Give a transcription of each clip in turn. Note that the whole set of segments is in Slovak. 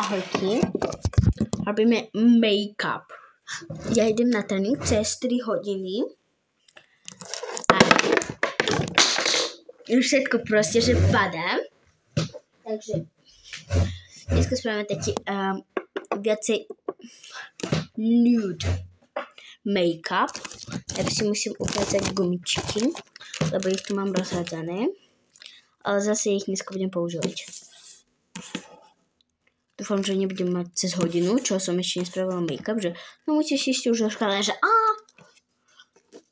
Ahojky. Robíme make-up. Ja idem na trénink cez 3 hodiny. A už všetko proste, že padá. Takže dneska spravíme taký viacej nude make-up. Tak si musím ukázať gumičky, lebo ich tu mám rozhádzané. Ale zase ich dneska budem používať. Dúfam, že nebudem mať cez hodinu, čo som ešte nespravila make-up, že no musíš ísť už do školy, že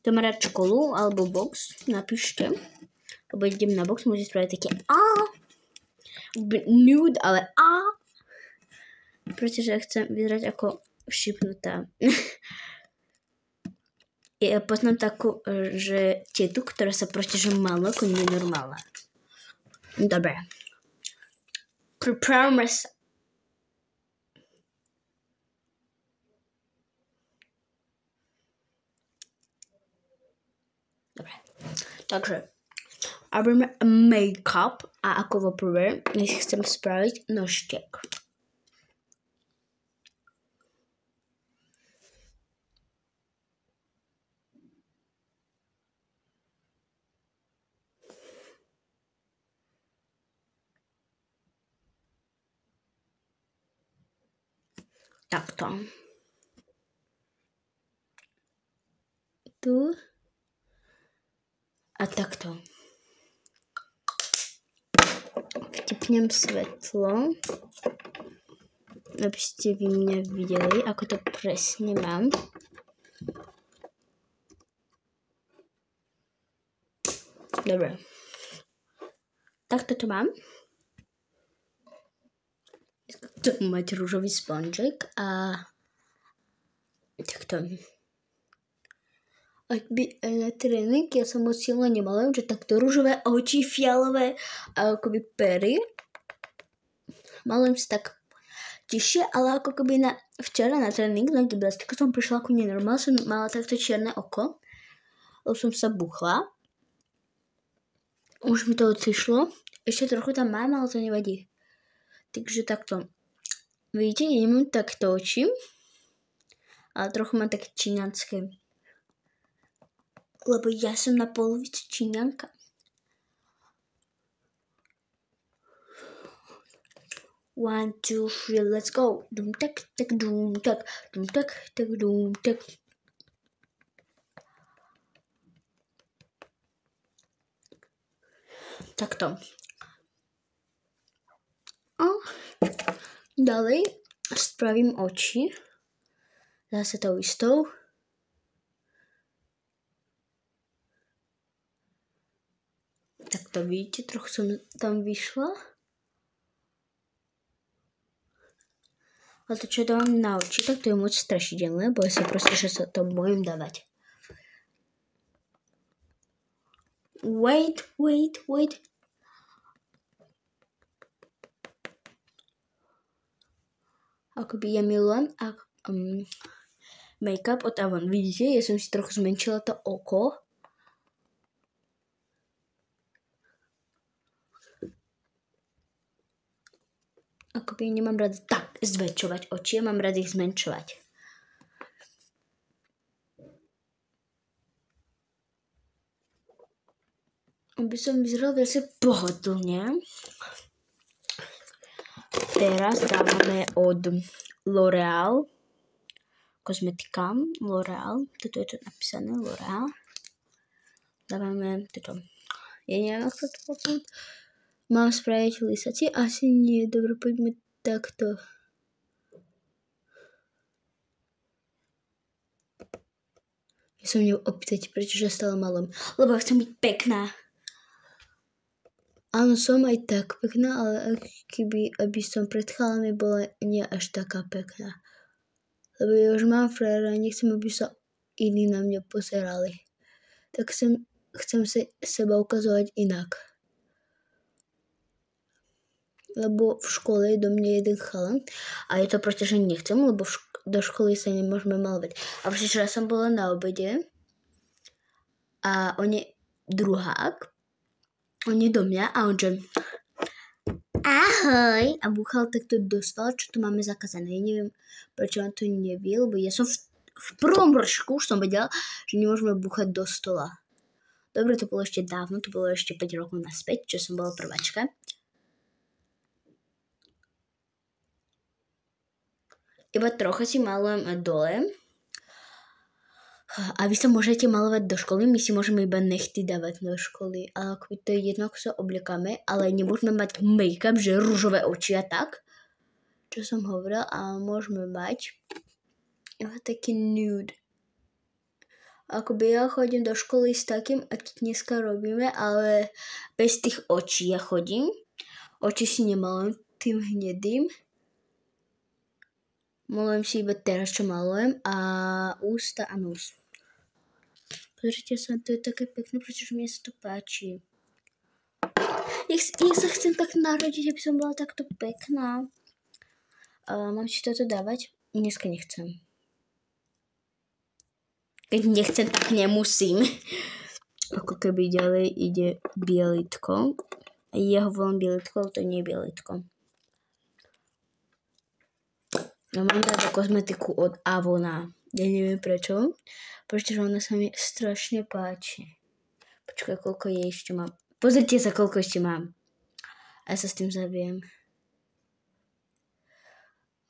to má rád školu alebo box, napíšte, lebo idem na box, môžete spraviť také nude, ale pretože chcem vyzerať ako šipnutá. Ja poznám takú, že tetu, ktorá sa proste, že malá ako nenormálna. Dobre. Pripravme sa. Dobre. Takže robíme make-up a ako vo prvé, dnes chcem spraviť nožtek. Takto. Tu. A takto. Vtipnem svetlo, aby ste vy mňa videli, ako to presne mám. Dobre. Takto to mám. Tu mať rúžový sponžek a takto. Akby na tréning, ja som moc silno nemala, že takto rúžové oči, fialové a akoby pery. Malujem sa tak tišie, ale ako keby včera na tréning, na gymnastiku som prišla ako nenormál, som mala takto čierne oko, lebo som sa buchla. Už mi to odišlo. Ešte trochu tam mám, ale to nevadí. Takže takto. Vidíte, ja nemám takto oči, ale trochu mám také číňanské. Lebo ja som na polovicu Číňanka. One, two, three, let's go. Dum tak, tak, dum tak, dum tak, tak, dum tak. Takto. A ďalej spravím oči. Zase tou istou. Tak to vidíte, trochu som tam vyšla. Ale to, čo dávam na oči, tak to je moc strašidelné, bo ja sa proste, že sa to bojím dávať. Wait. Akoby ja milujem make-up od Avon. Vidíte, ja som si trochu zmenšila to oko. Akoby nemám rád tak zväčšovať oči, ja mám rád ich zmenšovať. Aby som vyzerala viacej pohodlne. Teraz dávame od L'Oreal kozmetika. L'Oreal, toto je to napísané, L'Oreal. Dávame toto. Ja neviem, ako to potom. Mám spraviť lisacie? Asi nie. Dobre, poďme takto. Ja som mňa opýtať, prečo ja stále malom. Lebo chcem byť pekná. Áno, som aj tak pekná, ale aby som pred chalami bola nie až taká pekná. Lebo ja už mám frajera a nechcem, aby sa iní na mňa pozerali. Tak chcem sa seba ukazovať inak. Lebo v škole je do mňa jeden chalan a je to proste, že nechcem, lebo do školy sa nemôžeme malovať. A včera som bola na obede a on je druhák, on je do mňa a on že ahoj. A búchal, tak to dostal, čo tu máme zakázané. Ja neviem, prečo on to nevie, lebo ja som v prvom ročku už som vedela, že nemôžeme búchať do stola. Dobre, to bolo ešte dávno, to bolo ešte 5 rokov naspäť, čo som bola prváčka. Iba trocha si malujem dole. A vy sa môžete malovať do školy, my si môžeme iba nechty dávať do školy. A ako to je jedno, ako sa obliekame, ale nemôžeme mať make-up, že rúžové oči a tak. Čo som hovorila, a môžeme mať iba taký nude. Akoby ja chodím do školy s takým, aký dneska robíme, ale bez tých očí ja chodím. Oči si nemalujem tým hnedým. Malujem si iba teraz, čo malujem, a ústa a nos. Pozrite sa, to je také pekné, pretože mne sa to páči. Ja sa chcem tak narodiť, aby som bola takto pekná. Mám si toto dávať? Dneska nechcem. Keď nechcem, tak nemusím. Ako keby ďalej ide bielitko. Ja ho volám bielitko, ale to nie je bielitko. Ja mám táto kozmetiku od Avona. Ja neviem prečo. Pretože ona sa mi strašne páči. Počkaj, koľko jej ešte mám. Pozrite sa, koľko ešte mám. A ja sa s tým zabijem.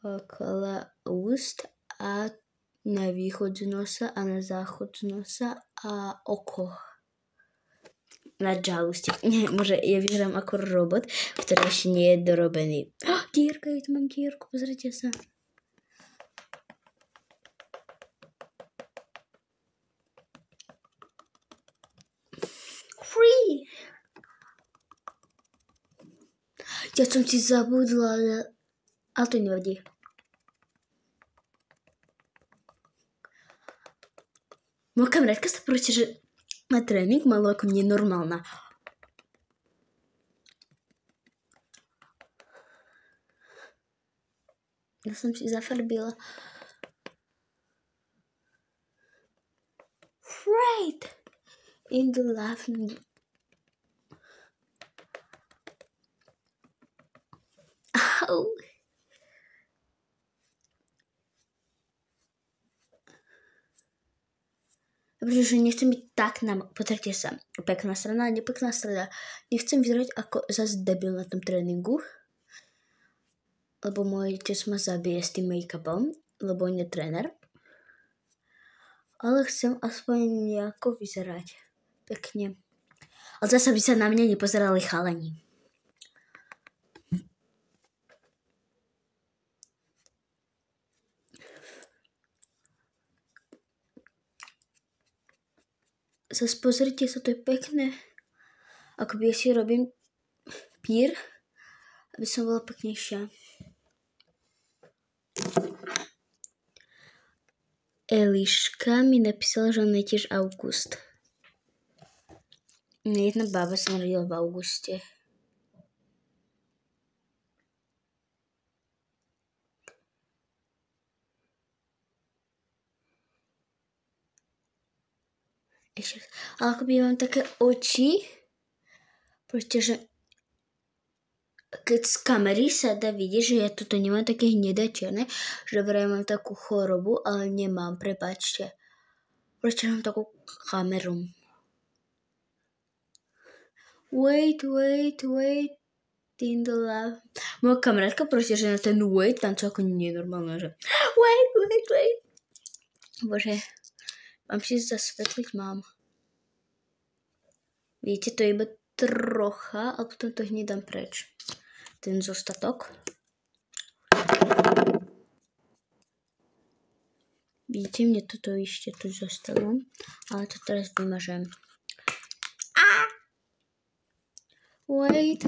Okolo úst a na východ z nosa a na záchod z nosa a oko. Na džalusti. Môže, ja vyzerám ako robot, ktorý ešte nie je dorobený. Dierka, ja tu mám dierku, pozrite sa. Free! Ja som si zabudla, ale to nevadí. Moja kamarátka sa proste, že na tréning malo ako nenormálna. Ja som si zafarbila. Right! In the laughing. Au! Pretože nechcem byť tak pozrite sa, pekná strana, nepekná strana. Nechcem vyzerať ako zase debil na tom tréningu, lebo môj otec ma zabije s tým make-upom, lebo on je tréner. Ale chcem aspoň nejako vyzerať pekne. Ale zase by sa na mňa nepozerali chalani. Zase pozrite sa, to je pekné. Akoby ja si robím pír, aby som bola peknejšia. Eliška mi napísala, že on je tiež august. Jedna bába sa narodila v auguste. Ale akoby mám také oči, pretože keď z kamery sa dá vidieť, že ja toto nemám také hnedé čierne, že vraj mám takú chorobu, ale nemám, prepáčte. Prečo mám takú kameru? Wait, in the lab. Moja kamarátka proste, že na ten wait tancuje ako nenormálne, že wait. Bože, mám si zasvetliť, mám. Vidíte, to je iba trocha, a potom to hneď dám preč. Ten zostatok. Vidíte, mne toto ešte tu zostalo, ale to teraz vymažem. Wait.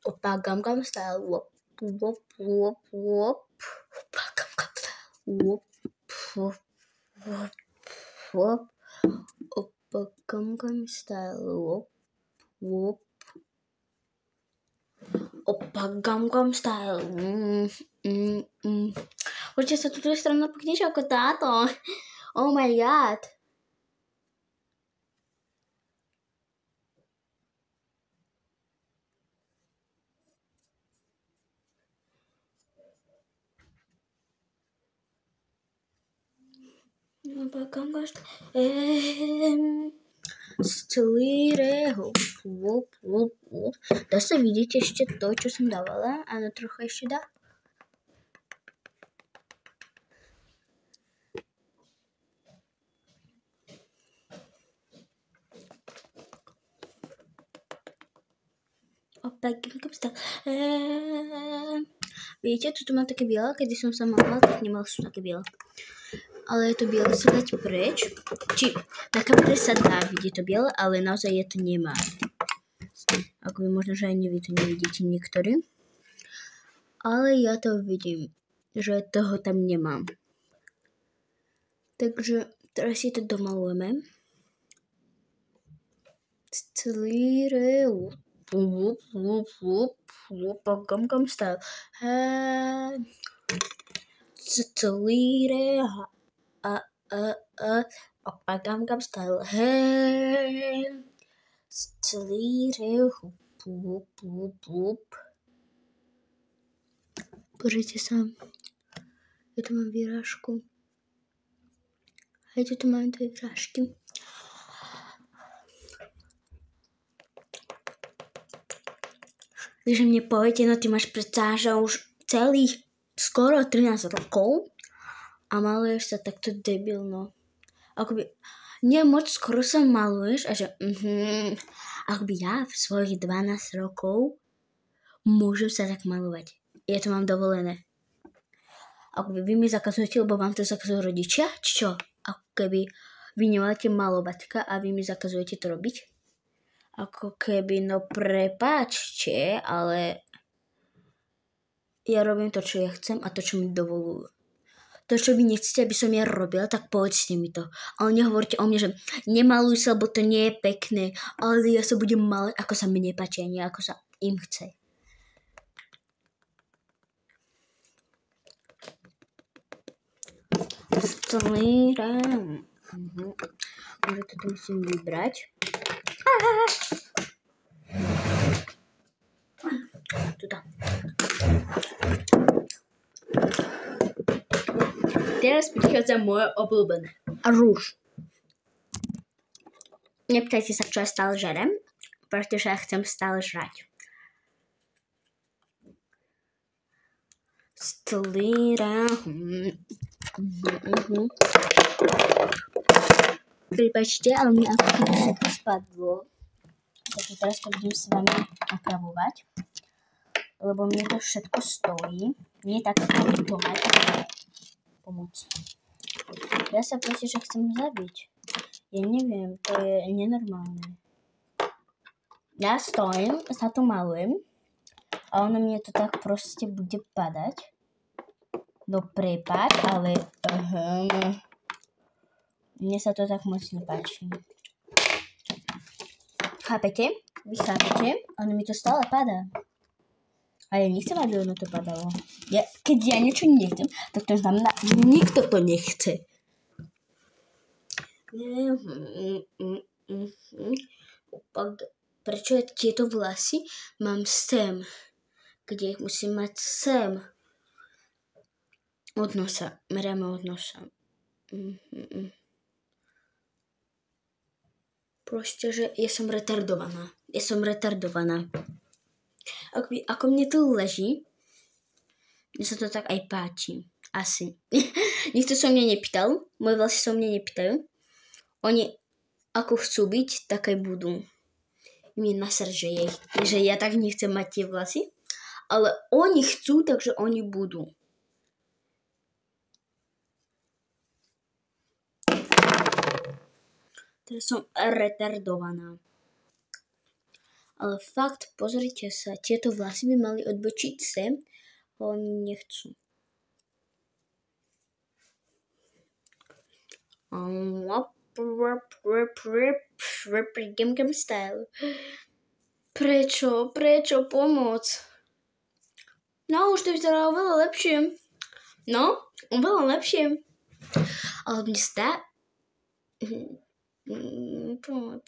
Oppa Gangnam Style. Wop. Oppa Gangnam Style. Wop. Oppa Gangnam Style. Wop. Oppa Gangnam Style. Určite sa tu je strana peknejšia ako táto. Oh my god. Dá sa vidieť ešte to, čo som dávala? Áno, trochu ešte dá. Opak, vidíte, tu mám také biele, kedy som sa mala, tak nemala som také biele. Ale je to biele sa dať preč. Či na kamere sa dá vidieť to biele, ale naozaj je to nemá. Ako by možno, že ani vy to nevidíte niektorí. Ale ja to vidím, že toho tam nemám. Takže teraz si to domalujeme. Gangnam Style. Gangnam Style. Pozrite sa. Ja tu mám výrážku. Hejte, tu mám dve výrážky. Takže mne poviete, no ty máš predsa, že už celých skoro 13 rokov a maluješ sa takto debilno. Akoby, nie moc skoro sa maluješ a že akoby ja v svojich 12 rokov môžem sa tak malovať. Ja to mám dovolené. Akoby vy mi zakazujete, lebo vám to zakazujú rodičia? Či čo? Ako keby vy nemáte malovačka a vy mi zakazujete to robiť? Ako keby, no prepáčte, ale ja robím to, čo ja chcem a to, čo mi dovolujú. To, čo vy nechcete, aby som ja robila, tak povedzte mi to. Ale nehovorte o mne, že nemaluj sa, lebo to nie je pekné, ale ja sa budem malať, ako sa mne páči, a nie ako sa im chce. Môže toto musím vybrať. Tuto. Teraz prichádza moje obľúbené. Rúž. Nepýtajte sa, čo ja stále žerem, pretože ja chcem stále žrať. Pripáčte, ale mne ako to všetko spadlo. Takže teraz to budem s vami napravovať. Lebo mne to všetko stojí. Nie tak, ako to mať. Pomoc. Ja sa proste, že chcem zabiť. Ja neviem, to je nenormálne. Ja stojím, sa to malujem. A ono mne to tak proste bude padať. No prepáč, ale mne sa to tak moc nepáči. Chápete? Vy chápete? Ono mi to stále padá. A ja nechcem, aby ono to padalo. Keď ja niečo nechcem, tak to znamená, že nikto to nechce. Prečo tieto vlasy mám sem? Kde ich musím mať sem? Od nosa. Meriame od nosa. Proste, že ja som retardovaná. Ako mne to leží, mne sa to tak aj páči. Asi. Nikto sa mne nepýtal. Moje vlasy sa mne nepýtajú. Oni ako chcú byť, tak aj budú. Mne nasr, že ja tak nechcem mať tie vlasy. Ale oni chcú, takže oni budú. Teraz som retardovaná. Ale fakt, pozrite sa, tieto vlasy by mali odbočiť sem, ale oni nechcú. Gangnam Style. Prečo pomoc? No, už to vyzerá oveľa lepšie. Ale mne sa pomoc.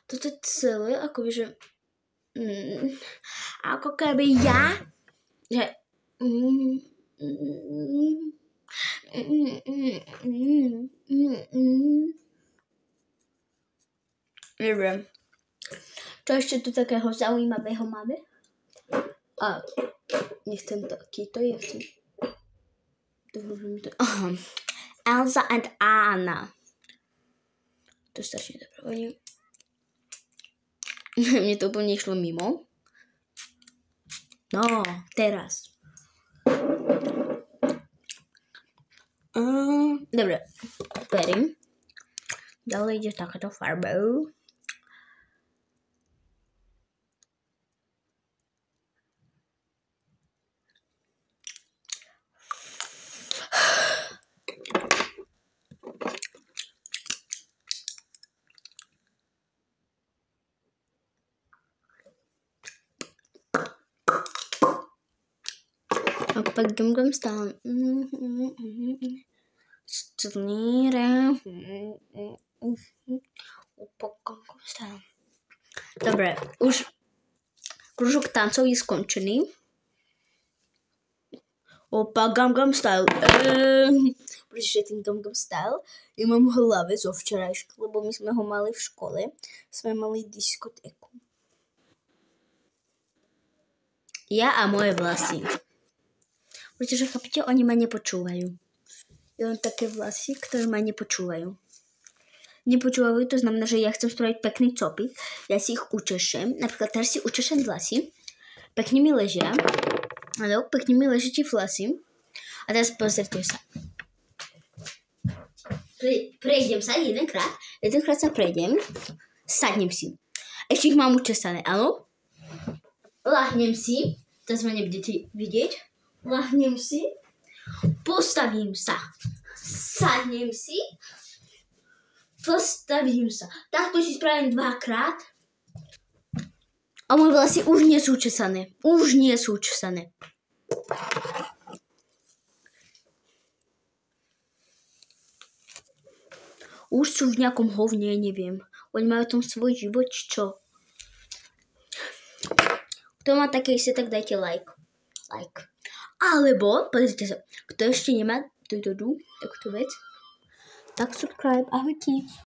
Toto je celé, akoby, že ako keby ja, že neviem. Čo ešte tu takého zaujímavého máme? A nechcem takýto, ja chcem. Aha. Elsa and Anna. To strašne dobré. Mne to úplne išlo mimo. No, teraz. Dobre, perím. Ďalej ide takáto farbou. A pak Gangnam Style. Stylíre. Opak Gangnam Style. Dobre, už kružok tancov je skončený. Opak Gangnam Style. Pretože ten Gangnam Style ja mám v hlave zo včerajška, lebo my sme ho mali v škole. Sme mali diskotéku. Ja a moje vlasy. Pretože chápete, oni ma nepočúvajú. Ja mám také vlasy, ktoré ma nepočúvajú. Nepočúvajú, to znamená, že ja chcem spraviť pekný copy. Ja si ich učešem. Napríklad teraz si učešem vlasy. Pekne mi ležia. Áno, pekne mi leží ti vlasy. A teraz pozrite sa. Prejdem sa jedenkrát. Jedenkrát sa prejdem. Sadnem si. Ešte ich mám učesané, áno? Lahnem si. Teraz ma nebudete vidieť. Lahnem si, postavím sa, sadnem si, postavím sa. Takto si spravím 2-krát a moje vlasy už nie sú česané. Už nie sú česané. Už sú v nejakom hovne, neviem. Oni majú tam svoj život, čo? Kto má také isté, tak dajte like. Alebo, pozrite sa, kto ešte nemá takúto vec, tak subscribe, ahojky.